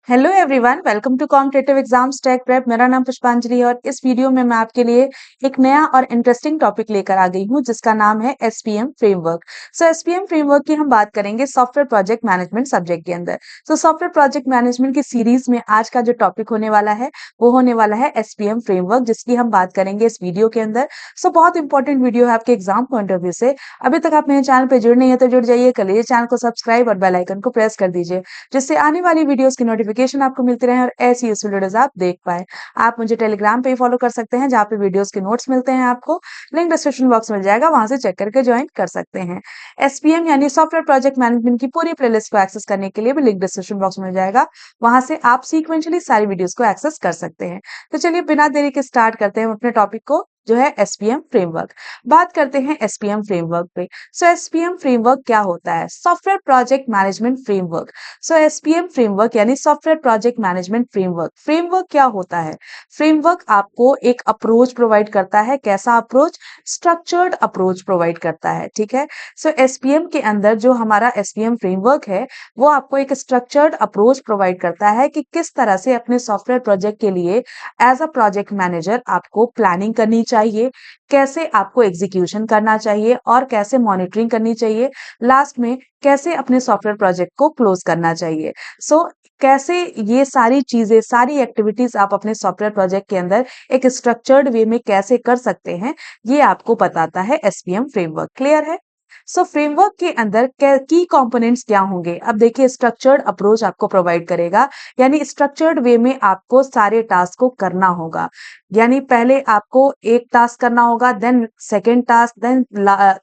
Hello everyone, welcome to competitive exams tech prep. मेरा नाम पुष्पांजलि और इस वीडियो में मैं आपके लिए एक नया और इंटरेस्टिंग टॉपिक लेकर आ गई हूं जिसका नाम है एसपीएम फ्रेमवर्क। एसपीएम फ्रेमवर्क की हम बात करेंगे सॉफ्टवेयर प्रोजेक्ट मैनेजमेंट सब्जेक्ट के अंदर। सॉफ्टवेयर प्रोजेक्ट मैनेजमेंट की सीरीज में आज का जो टॉपिक होने वाला है वो होने वाला है एसपीएम फ्रेमवर्क, जिसकी हम बात करेंगे इस वीडियो के अंदर। बहुत इंपॉर्टेंट वीडियो है आपके एग्जाम पॉइंट ऑफ व्यू से। अभी तक आप मेरे चैनल पर जुड़ नहीं है तो जुड़ जाइए, कर लीजिए चैनल को सब्सक्राइब और बेल आइकन को प्रेस कर दीजिए, जिससे आने वाली वीडियोस की नोटिफिकेशन आपको मिलती रहे और ऐसी यूजफुल वीडियोस आप देख पाए। आप मुझे टेलीग्राम पे फॉलो कर सकते हैं जहाँ पे वीडियोस के नोट्स मिलते हैं, आपको लिंक डिस्क्रिप्शन बॉक्स मिल जाएगा, वहां से चेक करके ज्वाइन कर सकते हैं। एसपीएम यानी सॉफ्टवेयर प्रोजेक्ट मैनेजमेंट की पूरी प्लेलिस्ट को एक्सेस करने के लिए भी लिंक डिस्क्रिप्शन बॉक्स मिल जाएगा, वहां से आप सीक्वेंशियली सारी वीडियोस को एक्सेस कर सकते हैं। तो चलिए बिना देरी के स्टार्ट करते हैं अपने टॉपिक को, जो है एसपीएम फ्रेमवर्क। बात करते हैं एसपीएम फ्रेमवर्क पे। एसपीएम फ्रेमवर्क क्या होता है? Software project management framework. SPM framework यानी software project management framework. Framework क्या होता है? फ्रेमवर्क आपको एक अप्रोच प्रोवाइड करता है। कैसा अप्रोच? स्ट्रक्चर्ड अप्रोच प्रोवाइड करता है। ठीक है। एसपीएम के अंदर जो हमारा एसपीएम फ्रेमवर्क है वो आपको एक स्ट्रक्चर्ड अप्रोच प्रोवाइड करता है कि किस तरह से अपने सॉफ्टवेयर प्रोजेक्ट के लिए एज अ प्रोजेक्ट मैनेजर आपको प्लानिंग करनी चाहिए, कैसे आपको एग्जीक्यूशन करना चाहिए और कैसे मॉनिटरिंग करनी चाहिए, लास्ट में कैसे अपने सॉफ्टवेयर प्रोजेक्ट को क्लोज करना चाहिए। कैसे ये सारी चीजें, सारी एक्टिविटीज आप अपने सॉफ्टवेयर प्रोजेक्ट के अंदर एक स्ट्रक्चर्ड वे में कैसे कर सकते हैं, ये आपको बताता है एसपीएम फ्रेमवर्क। क्लियर है? फ्रेमवर्क के अंदर की कंपोनेंट्स क्या होंगे? अब देखिए, स्ट्रक्चर्ड अप्रोच आपको प्रोवाइड करेगा, यानी स्ट्रक्चर्ड वे में आपको सारे टास्क को करना होगा। यानी पहले आपको एक टास्क करना होगा, then second task, then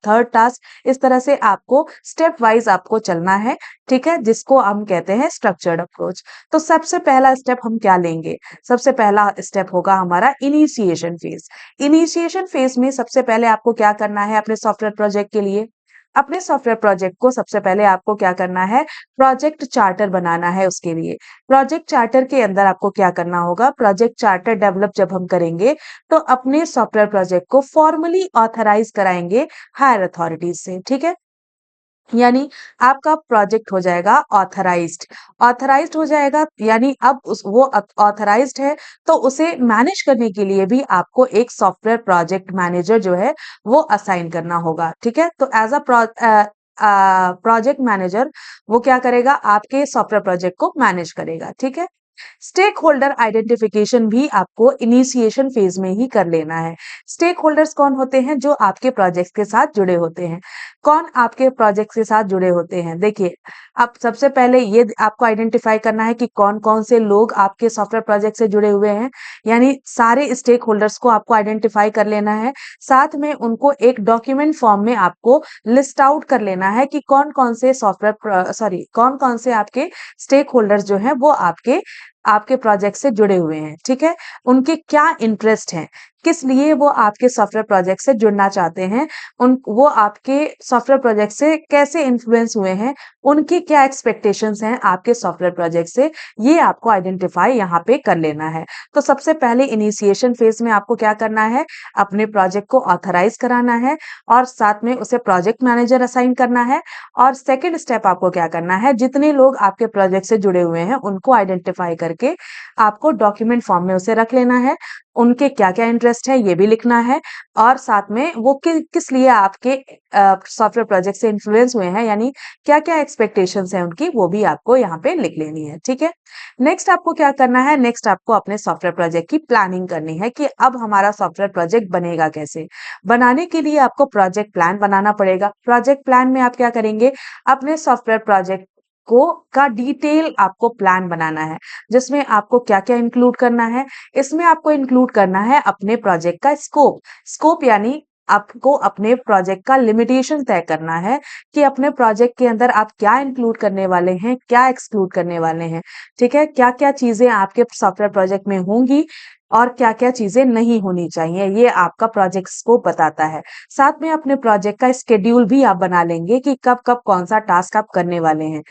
third task. इस तरह से आपको स्टेप वाइज आपको चलना है। ठीक है, जिसको हम कहते हैं स्ट्रक्चर्ड अप्रोच। तो सबसे पहला स्टेप हम क्या लेंगे? सबसे पहला स्टेप होगा हमारा इनिशिएशन फेज। इनिशिएशन फेज में सबसे पहले आपको क्या करना है अपने सॉफ्टवेयर प्रोजेक्ट के लिए? अपने सॉफ्टवेयर प्रोजेक्ट को सबसे पहले आपको क्या करना है? प्रोजेक्ट चार्टर बनाना है। उसके लिए प्रोजेक्ट चार्टर के अंदर आपको क्या करना होगा? प्रोजेक्ट चार्टर डेवलप जब हम करेंगे तो अपने सॉफ्टवेयर प्रोजेक्ट को फॉर्मली ऑथराइज कराएंगे हायर अथॉरिटीज से। ठीक है, यानी आपका प्रोजेक्ट हो जाएगा ऑथराइज्ड। ऑथराइज्ड हो जाएगा यानी अब वो ऑथराइज्ड है, तो उसे मैनेज करने के लिए भी आपको एक सॉफ्टवेयर प्रोजेक्ट मैनेजर जो है वो असाइन करना होगा। ठीक है, तो एज अ प्रोजेक्ट मैनेजर वो क्या करेगा? आपके सॉफ्टवेयर प्रोजेक्ट को मैनेज करेगा। ठीक है। स्टेक होल्डर आइडेंटिफिकेशन भी आपको इनिशिएशन फेज में ही कर लेना है। स्टेक होल्डर्स कौन होते हैं? जो आपके प्रोजेक्ट के साथ जुड़े होते हैं। कौन आपके प्रोजेक्ट के साथ जुड़े होते हैं? देखिए, अब सबसे पहले ये आपको आइडेंटिफाई करना है कि कौन कौन से लोग आपके सॉफ्टवेयर प्रोजेक्ट से जुड़े हुए हैं, यानी सारे स्टेक होल्डर्स को आपको आइडेंटिफाई कर लेना है। साथ में उनको एक डॉक्यूमेंट फॉर्म में आपको लिस्ट आउट कर लेना है कि कौन कौन से कौन कौन से आपके स्टेक होल्डर्स जो हैं वो आपके आपके प्रोजेक्ट से जुड़े हुए हैं। ठीक है, उनके क्या इंटरेस्ट हैं, किस लिए वो आपके सॉफ्टवेयर प्रोजेक्ट से जुड़ना चाहते हैं, वो आपके सॉफ्टवेयर प्रोजेक्ट से कैसे इन्फ्लुएंस हुए हैं, उनकी क्या एक्सपेक्टेशंस हैं आपके सॉफ्टवेयर प्रोजेक्ट से, ये आपको आइडेंटिफाई यहाँ पे कर लेना है। तो सबसे पहले इनिशिएशन फेज में आपको क्या करना है? अपने प्रोजेक्ट को ऑथराइज कराना है और साथ में उसे प्रोजेक्ट मैनेजर असाइन करना है। और सेकेंड स्टेप आपको क्या करना है? जितने लोग आपके प्रोजेक्ट से जुड़े हुए हैं उनको आइडेंटिफाई करके आपको डॉक्यूमेंट फॉर्म में उसे रख लेना है। उनके क्या क्या इंटरेस्ट है ये भी लिखना है, और साथ में वो किस लिए आपके सॉफ्टवेयर प्रोजेक्ट से इन्फ्लुएंस हुए हैं, यानी क्या क्या एक्सपेक्टेशंस हैं उनकी, वो भी आपको यहाँ पे लिख लेनी है। ठीक है। नेक्स्ट आपको क्या करना है? नेक्स्ट आपको अपने सॉफ्टवेयर प्रोजेक्ट की प्लानिंग करनी है कि अब हमारा सॉफ्टवेयर प्रोजेक्ट बनेगा कैसे। बनाने के लिए आपको प्रोजेक्ट प्लान बनाना पड़ेगा। प्रोजेक्ट प्लान में आप क्या करेंगे? अपने सॉफ्टवेयर प्रोजेक्ट को का डिटेल आपको प्लान बनाना है, जिसमें आपको क्या क्या इंक्लूड करना है। इसमें आपको इंक्लूड करना है अपने प्रोजेक्ट का स्कोप। स्कोप यानी आपको अपने प्रोजेक्ट का लिमिटेशन तय करना है कि अपने प्रोजेक्ट के अंदर आप क्या इंक्लूड करने वाले हैं, क्या एक्सक्लूड करने वाले हैं। ठीक है, क्या क्या चीजें आपके सॉफ्टवेयर प्रोजेक्ट में होंगी और क्या क्या चीजें नहीं होनी चाहिए, ये आपका प्रोजेक्ट स्कोप बताता है। साथ में अपने प्रोजेक्ट का स्केड्यूल भी आप बना लेंगे कि कब कब कौन सा टास्क आप करने वाले हैं।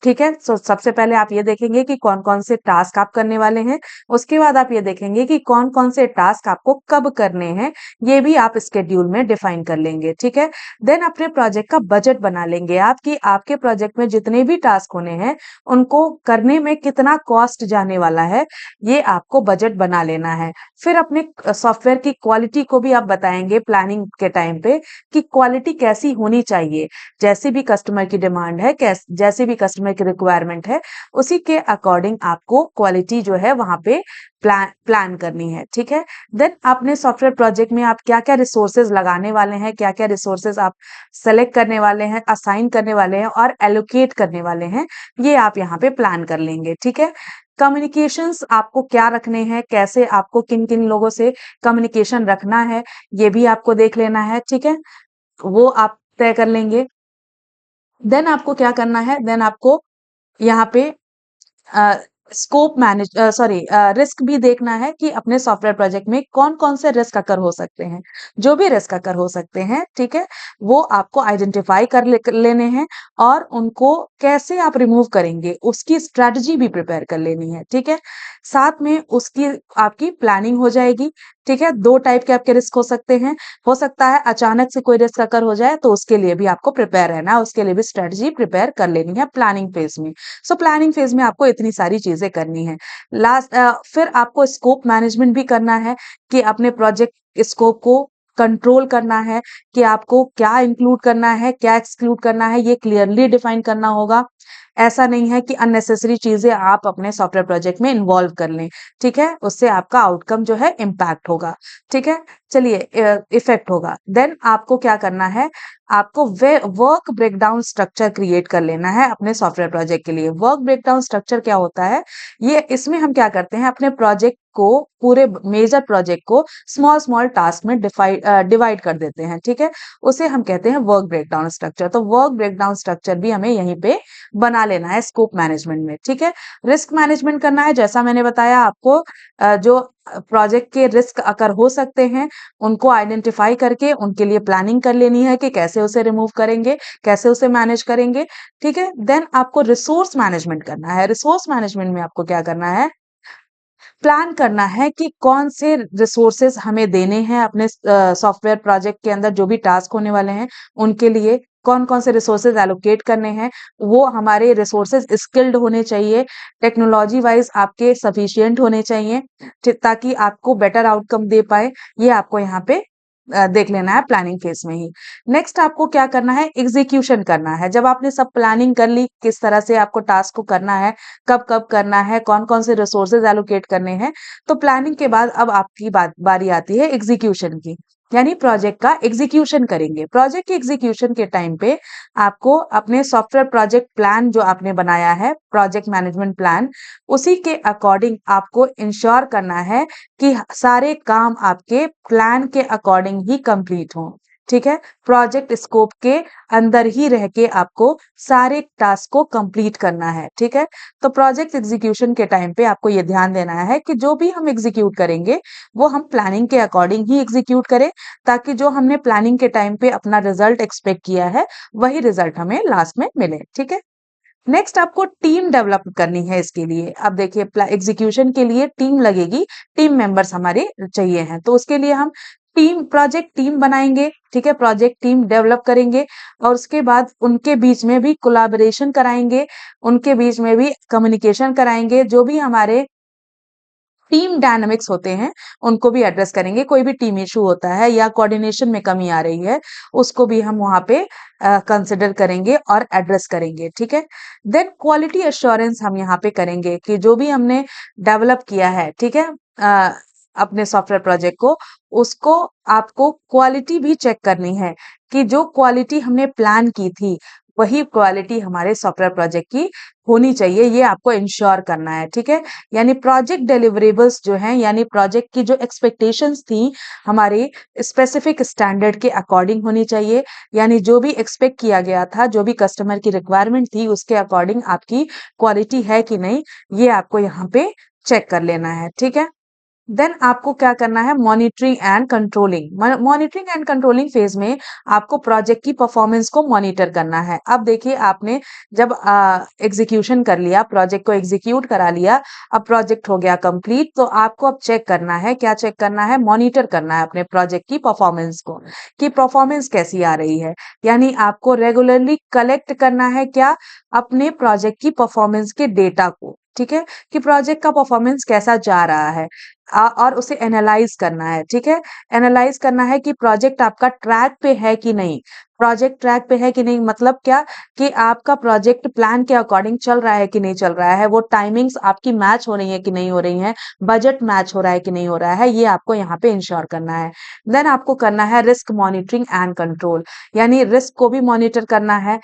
ठीक है। सबसे पहले आप ये देखेंगे कि कौन कौन से टास्क आप करने वाले हैं। उसके बाद आप ये देखेंगे कि कौन कौन से टास्क आपको कब करने हैं, ये भी आप स्केड्यूल में डिफाइन कर लेंगे। ठीक है। देन अपने प्रोजेक्ट का बजट बना लेंगे आप कि आपके प्रोजेक्ट में जितने भी टास्क होने हैं उनको करने में कितना कॉस्ट जाने वाला है, ये आपको बजट बना लेना है। फिर अपने सॉफ्टवेयर की क्वालिटी को भी आप बताएंगे प्लानिंग के टाइम पे कि क्वालिटी कैसी होनी चाहिए। जैसी भी कस्टमर की डिमांड है, जैसी भी कस्टमर की रिक्वायरमेंट है, उसी के अकॉर्डिंग आपको क्वालिटी जो है वहां पे प्लान करनी है। ठीक है। देन अपने सॉफ्टवेयर प्रोजेक्ट में आप क्या क्या रिसोर्सेज लगाने वाले हैं, क्या क्या रिसोर्सेज आप सेलेक्ट करने वाले हैं, असाइन करने वाले हैं और एलोकेट करने वाले हैं, ये आप यहाँ पे प्लान कर लेंगे। ठीक है। कम्युनिकेशंस आपको क्या रखने हैं, कैसे आपको किन किन लोगों से कम्युनिकेशन रखना है, ये भी आपको देख लेना है। ठीक है। वो आप तय कर लेंगे। देन आपको क्या करना है, देन आपको यहाँ पे स्कोप मैनेज सॉरी रिस्क भी देखना है कि अपने सॉफ्टवेयर प्रोजेक्ट में कौन कौन से रिस्क अकर हो सकते हैं। जो भी रिस्क अकर हो सकते हैं, ठीक है, वो आपको आइडेंटिफाई कर लेने हैं और उनको कैसे आप रिमूव करेंगे उसकी स्ट्रेटजी भी प्रिपेयर कर लेनी है। ठीक है। साथ में उसकी आपकी प्लानिंग हो जाएगी। ठीक है। दो टाइप के आपके रिस्क हो सकते हैं। हो सकता है अचानक से कोई रिस्क अकर हो जाए, तो उसके लिए भी आपको प्रिपेयर रहना है, उसके लिए भी स्ट्रेटजी प्रिपेयर कर लेनी है प्लानिंग फेज में। सो प्लानिंग फेज में आपको इतनी सारी चीजें करनी है। फिर आपको स्कोप मैनेजमेंट भी करना है कि अपने प्रोजेक्ट स्कोप को कंट्रोल करना है कि आपको क्या इंक्लूड करना है, क्या एक्सक्लूड करना है, ये क्लियरली डिफाइन करना होगा। ऐसा नहीं है कि अननेसेसरी चीजें आप अपने सॉफ्टवेयर प्रोजेक्ट में इन्वॉल्व कर लें। ठीक है। उससे आपका आउटकम जो है इम्पैक्ट होगा। ठीक है। चलिए, इफेक्ट होगा। देन आपको क्या करना है, आपको वर्क ब्रेकडाउन स्ट्रक्चर क्रिएट कर लेना है अपने सॉफ्टवेयर प्रोजेक्ट के लिए। वर्क ब्रेकडाउन स्ट्रक्चर क्या होता है, ये इसमें हम क्या करते हैं, अपने प्रोजेक्ट को, पूरे मेजर प्रोजेक्ट को स्मॉल स्मॉल टास्क में डिवाइड कर देते हैं। ठीक है। उसे हम कहते हैं वर्क ब्रेकडाउन स्ट्रक्चर। तो वर्क ब्रेकडाउन स्ट्रक्चर भी हमें यहीं पे बना लेना है स्कोप मैनेजमेंट में। ठीक है। रिस्क मैनेजमेंट करना है, जैसा मैंने बताया आपको, जो प्रोजेक्ट के रिस्क अगर हो सकते हैं उनको आइडेंटिफाई करके उनके लिए प्लानिंग कर लेनी है कि कैसे उसे रिमूव करेंगे, कैसे उसे मैनेज करेंगे। ठीक है। देन आपको रिसोर्स मैनेजमेंट करना है। रिसोर्स मैनेजमेंट में आपको क्या करना है, प्लान करना है कि कौन से रिसोर्सेज हमें देने हैं अपने सॉफ्टवेयर प्रोजेक्ट के अंदर, जो भी टास्क होने वाले हैं उनके लिए कौन कौन से रिसोर्सेज एलोकेट करने हैं। वो हमारे रिसोर्सेज स्किल्ड होने चाहिए, टेक्नोलॉजी वाइज आपके सफिशिएंट होने चाहिए, ताकि आपको बेटर आउटकम दे पाए। ये आपको यहाँ पे देख लेना है प्लानिंग फेज में ही। नेक्स्ट आपको क्या करना है, एग्जीक्यूशन करना है। जब आपने सब प्लानिंग कर ली किस तरह से आपको टास्क को करना है, कब कब करना है, कौन कौन से रिसोर्सेज एलोकेट करने हैं, तो प्लानिंग के बाद अब आपकी बारी आती है एग्जीक्यूशन की, यानी प्रोजेक्ट का एग्जीक्यूशन करेंगे। प्रोजेक्ट के एग्जीक्यूशन के टाइम पे आपको अपने सॉफ्टवेयर प्रोजेक्ट प्लान जो आपने बनाया है, प्रोजेक्ट मैनेजमेंट प्लान, उसी के अकॉर्डिंग आपको इंश्योर करना है कि सारे काम आपके प्लान के अकॉर्डिंग ही कंप्लीट हों। ठीक है। प्रोजेक्ट स्कोप के अंदर ही रह के आपको सारे टास्क को कंप्लीट करना है। ठीक है। तो प्रोजेक्ट एग्जीक्यूशन के टाइम पे आपको ये ध्यान देना है कि जो भी हम एग्जीक्यूट करेंगे वो हम प्लानिंग के अकॉर्डिंग ही एग्जीक्यूट करें, ताकि जो हमने प्लानिंग के टाइम पे अपना रिजल्ट एक्सपेक्ट किया है वही रिजल्ट हमें लास्ट में मिले। ठीक है। नेक्स्ट आपको टीम डेवलप करनी है इसके लिए। अब देखिए, एग्जीक्यूशन के लिए टीम लगेगी, टीम मेंबर्स हमारे चाहिए हैं, तो उसके लिए हम प्रोजेक्ट टीम बनाएंगे। ठीक है। प्रोजेक्ट टीम डेवलप करेंगे और उसके बाद उनके बीच में भी कोलैबोरेशन कराएंगे, उनके बीच में भी कम्युनिकेशन कराएंगे। जो भी हमारे टीम डायनामिक्स होते हैं उनको भी एड्रेस करेंगे। कोई भी टीम इशू होता है या कोऑर्डिनेशन में कमी आ रही है, उसको भी हम वहां पे कंसिडर करेंगे और एड्रेस करेंगे। ठीक है। देन क्वालिटी एश्योरेंस हम यहाँ पे करेंगे कि जो भी हमने डेवलप किया है, ठीक है, अपने सॉफ्टवेयर प्रोजेक्ट को, उसको आपको क्वालिटी भी चेक करनी है कि जो क्वालिटी हमने प्लान की थी वही क्वालिटी हमारे सॉफ्टवेयर प्रोजेक्ट की होनी चाहिए। ये आपको इंश्योर करना है। ठीक है। यानी प्रोजेक्ट डिलीवरेबल्स जो हैं, यानी प्रोजेक्ट की जो एक्सपेक्टेशंस थी हमारे स्पेसिफिक स्टैंडर्ड के अकॉर्डिंग होनी चाहिए। यानी जो भी एक्सपेक्ट किया गया था, जो भी कस्टमर की रिक्वायरमेंट थी, उसके अकॉर्डिंग आपकी क्वालिटी है कि नहीं, ये आपको यहाँ पे चेक कर लेना है। ठीक है। देन आपको क्या करना है, monitoring and controlling. Monitoring and controlling phase में आपको प्रोजेक्ट की परफॉर्मेंस को मॉनिटर करना है। अब देखिए, आपने जब एग्जीक्यूशन कर लिया, प्रोजेक्ट को एग्जीक्यूट करा लिया, अब प्रोजेक्ट हो गया कंप्लीट, तो आपको अब चेक करना है, क्या चेक करना है, मॉनिटर करना है अपने प्रोजेक्ट की परफॉर्मेंस को, कि परफॉर्मेंस कैसी आ रही है। यानी आपको रेगुलरली कलेक्ट करना है क्या, अपने प्रोजेक्ट की परफॉर्मेंस के डेटा को, ठीक है, कि प्रोजेक्ट का परफॉर्मेंस कैसा जा रहा है, और उसे एनालाइज करना है, ठीक है। एनालाइज करना है कि प्रोजेक्ट आपका ट्रैक पे है कि नहीं। प्रोजेक्ट ट्रैक पे है कि नहीं मतलब क्या, कि आपका प्रोजेक्ट प्लान के अकॉर्डिंग चल रहा है कि नहीं चल रहा है, वो टाइमिंग्स आपकी मैच हो रही है कि नहीं हो रही है, बजट मैच हो रहा है कि नहीं हो रहा है, ये आपको यहाँ पे इंश्योर करना है। देन आपको करना है रिस्क मॉनिटरिंग एंड कंट्रोल, यानी रिस्क को भी मॉनिटर करना है,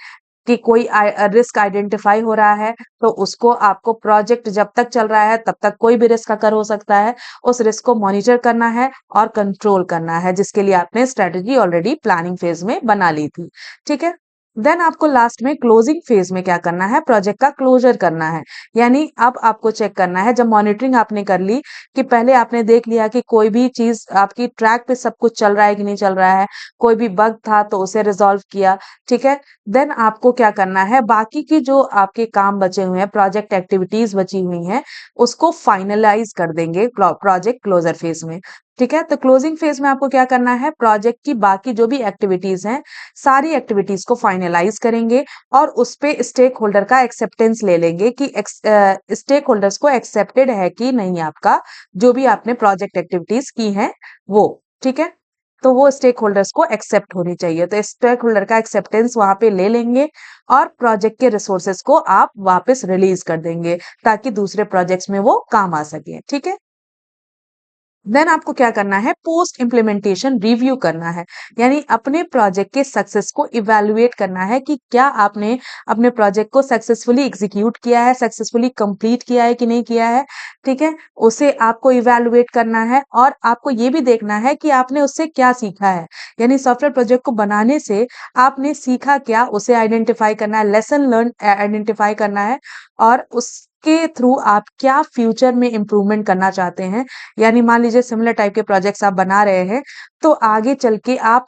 कि कोई रिस्क आइडेंटिफाई हो रहा है, तो उसको आपको, प्रोजेक्ट जब तक चल रहा है तब तक कोई भी रिस्क अकर हो सकता है, उस रिस्क को मॉनिटर करना है और कंट्रोल करना है, जिसके लिए आपने स्ट्रेटजी ऑलरेडी प्लानिंग फेज में बना ली थी, ठीक है। देन आपको लास्ट में क्लोजिंग फेज में क्या करना है, प्रोजेक्ट का क्लोजर करना है। यानी अब आपको चेक करना है, जब मॉनिटरिंग आपने कर ली, कि पहले आपने देख लिया कि कोई भी चीज आपकी ट्रैक पे सब कुछ चल रहा है कि नहीं चल रहा है, कोई भी बग था तो उसे रिजॉल्व किया, ठीक है। देन आपको क्या करना है, बाकी की जो आपके काम बचे हुए हैं, प्रोजेक्ट एक्टिविटीज बची हुई हैं, उसको फाइनलाइज कर देंगे प्रोजेक्ट क्लोजर फेज में, ठीक है। तो क्लोजिंग फेज में आपको क्या करना है, प्रोजेक्ट की बाकी जो भी एक्टिविटीज हैं, सारी एक्टिविटीज को फाइनलाइज करेंगे, और उस पे स्टेक होल्डर का एक्सेप्टेंस ले लेंगे, कि स्टेक होल्डर्स को एक्सेप्टेड है कि नहीं आपका, जो भी आपने प्रोजेक्ट एक्टिविटीज की हैं वो, ठीक है। तो वो स्टेक होल्डर्स को एक्सेप्ट होनी चाहिए, तो स्टेक होल्डर का एक्सेप्टेंस वहां पे ले लेंगे, और प्रोजेक्ट के रिसोर्सेज को आप वापस रिलीज कर देंगे, ताकि दूसरे प्रोजेक्ट्स में वो काम आ सके, ठीक है। देन आपको क्या करना है, पोस्ट इम्प्लीमेंटेशन रिव्यू करना है, यानी अपने प्रोजेक्ट के सक्सेस को इवैल्यूएट करना है, कि क्या आपने अपने प्रोजेक्ट को सक्सेसफुली एग्जीक्यूट किया है, सक्सेसफुली कंप्लीट किया है कि नहीं किया है, ठीक है। उसे आपको इवैल्यूएट करना है, और आपको ये भी देखना है कि आपने उससे क्या सीखा है, यानी सॉफ्टवेयर प्रोजेक्ट को बनाने से आपने सीखा क्या, उसे आइडेंटिफाई करना है, लेसन लर्न आइडेंटिफाई करना है, और उसके थ्रू आप क्या फ्यूचर में इम्प्रूवमेंट करना चाहते हैं। यानी मान लीजिए सिमिलर टाइप के प्रोजेक्ट्स आप बना रहे हैं, तो आगे चल के आप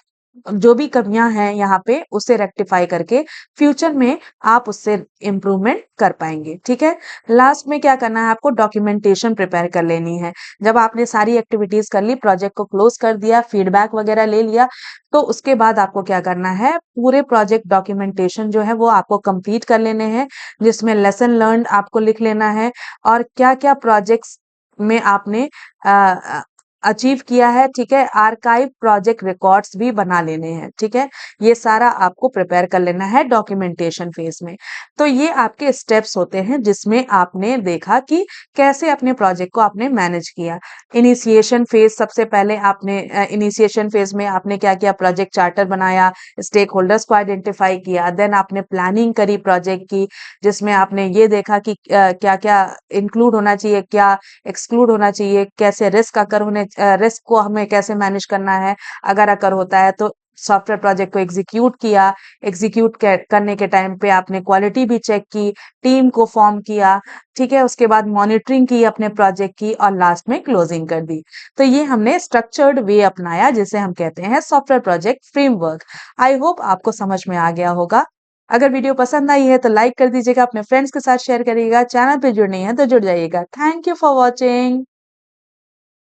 जो भी कमियां हैं यहाँ पे, उसे रेक्टिफाई करके फ्यूचर में आप उससे इम्प्रूवमेंट कर पाएंगे, ठीक है। लास्ट में क्या करना है, आपको डॉक्यूमेंटेशन प्रिपेयर कर लेनी है। जब आपने सारी एक्टिविटीज कर ली, प्रोजेक्ट को क्लोज कर दिया, फीडबैक वगैरह ले लिया, तो उसके बाद आपको क्या करना है, पूरे प्रोजेक्ट डॉक्यूमेंटेशन जो है वो आपको कंप्लीट कर लेने हैं, जिसमें लेसन लर्न आपको लिख लेना है, और क्या क्या प्रोजेक्ट्स में आपने अचीव किया है, ठीक है। आर्काइव प्रोजेक्ट रिकॉर्ड्स भी बना लेने हैं, ठीक है। ये सारा आपको प्रिपेयर कर लेना है डॉक्यूमेंटेशन फेज में। तो ये आपके स्टेप्स होते हैं, जिसमें आपने देखा कि कैसे अपने प्रोजेक्ट को आपने मैनेज किया। इनिशिएशन फेज, सबसे पहले आपने इनिशिएशन फेज में आपने क्या किया, प्रोजेक्ट चार्टर बनाया, स्टेक होल्डर्स को आइडेंटिफाई किया, देन आपने प्लानिंग करी प्रोजेक्ट की, जिसमें आपने ये देखा कि क्या क्या इंक्लूड होना चाहिए, क्या एक्सक्लूड होना चाहिए, कैसे रिस्क अकर होने, रिस्क को हमें कैसे मैनेज करना है, अगर अकर होता है तो। सॉफ्टवेयर प्रोजेक्ट को एग्जीक्यूट किया, एग्जीक्यूट करने के टाइम पे आपने क्वालिटी भी चेक की, टीम को फॉर्म किया, ठीक है। उसके बाद मॉनिटरिंग की अपने प्रोजेक्ट की, और लास्ट में क्लोजिंग कर दी। तो ये हमने स्ट्रक्चर्ड वे अपनाया, जिसे हम कहते हैं software project framework. I hope आपको समझ में आ गया होगा। अगर वीडियो पसंद आई है तो लाइक कर दीजिएगा, अपने फ्रेंड्स के साथ शेयर करिएगा, चैनल पे जुड़ नहीं है तो जुड़ जाइएगा। Thank you for watching.